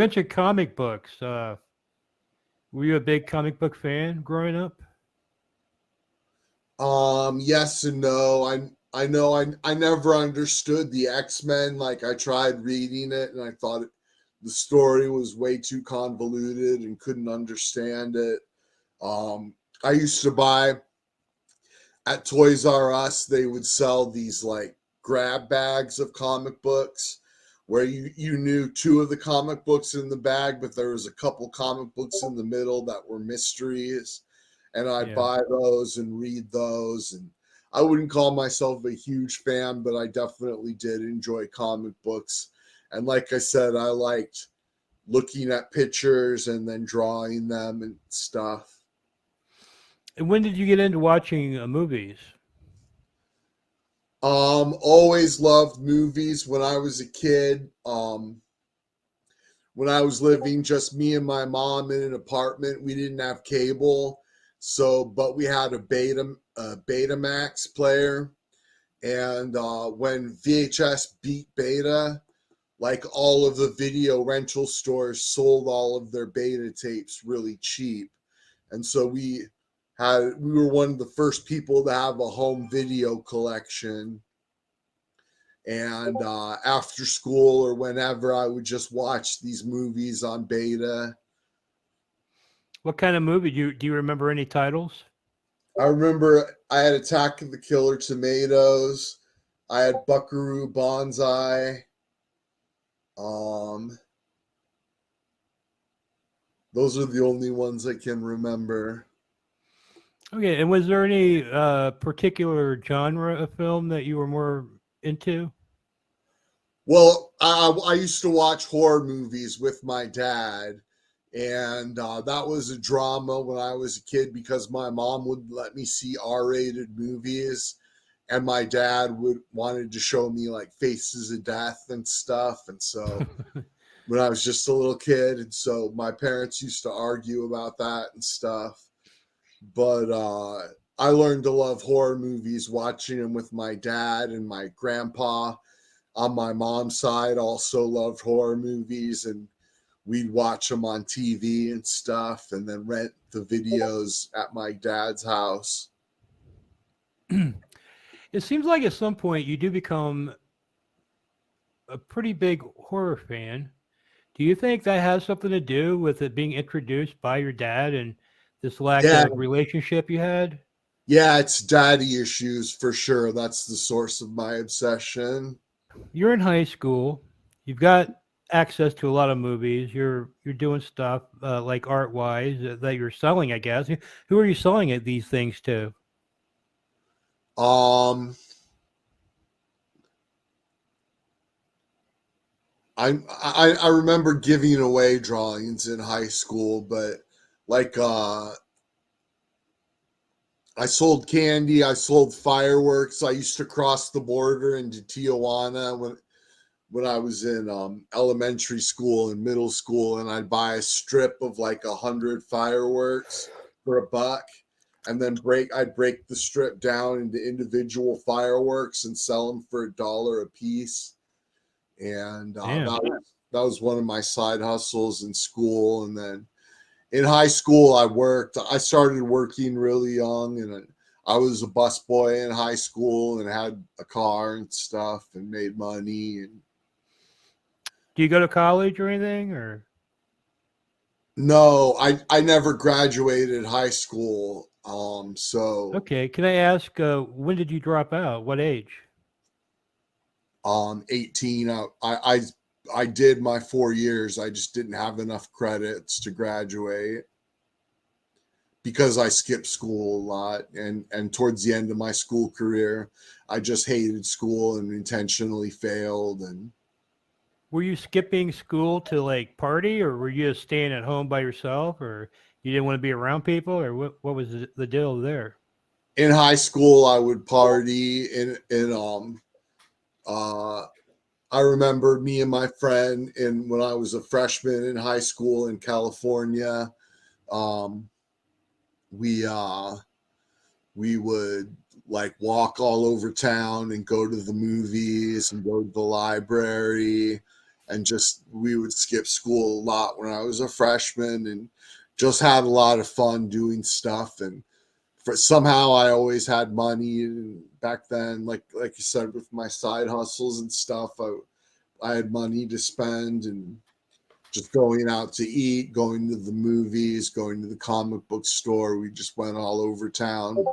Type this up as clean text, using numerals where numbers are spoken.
mentioned comic books. Were you a big comic book fan growing up? Yes and no. I know I never understood the X-Men. Like I tried reading it and I thought the story was way too convoluted and couldn't understand it. Um, I used to buy at Toys R Us, they would sell these like grab bags of comic books where you knew two of the comic books in the bag, but there was a couple comic books in the middle that were mysteries. And I'd Yeah. buy those and read those. And I wouldn't call myself a huge fan, but I definitely did enjoy comic books. And like I said, I liked looking at pictures and then drawing them and stuff. And when did you get into watching movies? Always loved movies when I was a kid. When I was living just me and my mom in an apartment, we didn't have cable, so but we had a Betamax player, and when VHS beat Beta, like all of the video rental stores sold all of their Beta tapes really cheap, and so we were one of the first people to have a home video collection. And after school or whenever, I would just watch these movies on Beta. What kind of movie? Do you remember any titles? I remember I had Attack of the Killer Tomatoes. I had Buckaroo Banzai. Um, those are the only ones I can remember. Okay, and was there any particular genre of film that you were more into? Well, I used to watch horror movies with my dad, and that was a drama when I was a kid because my mom would let me see R-rated movies, and my dad would wanted to show me like Faces of Death and stuff, and so when I was just a little kid, and so my parents used to argue about that and stuff. But I learned to love horror movies watching them with my dad, and my grandpa on my mom's side also loved horror movies, and we'd watch them on TV and stuff and then rent the videos at my dad's house. It seems like at some point you do become a pretty big horror fan. Do you think that has something to do with it being introduced by your dad and this lack Yeah, of relationship you had? yeah, it's daddy issues for sure. That's the source of my obsession. You're in high school. You've got access to a lot of movies. You're doing stuff like art wise that you're selling, I guess. Who are you selling it, these things to? Um, I remember giving away drawings in high school, but like I sold candy, I sold fireworks. I used to cross the border into Tijuana when I was in elementary school and middle school, and I'd buy a strip of like 100 fireworks for $1, and then I'd break the strip down into individual fireworks and sell them for $1 a piece. And Damn. that was one of my side hustles in school. And then in high school, I worked. I started working really young, and I was a busboy in high school and had a car and stuff and made money. And Do you go to college or anything? Or no, I never graduated high school. So okay, can I ask when did you drop out? What age? 18. I did my 4 years. I just didn't have enough credits to graduate because I skipped school a lot, and towards the end of my school career, I just hated school and intentionally failed. And Were you skipping school to like party, or were you just staying at home by yourself, or you didn't want to be around people, or what was the deal there? in high school, I would party in uh I remember me and my friend, and when I was a freshman in high school in California, um, we uh, we would like walk all over town and go to the movies and go to the library and just we would skip school a lot when I was a freshman, and just had a lot of fun doing stuff. And somehow I always had money. And back then, like you said, with my side hustles and stuff, I had money to spend, and just going out to eat, going to the movies, going to the comic book store. We just went all over town.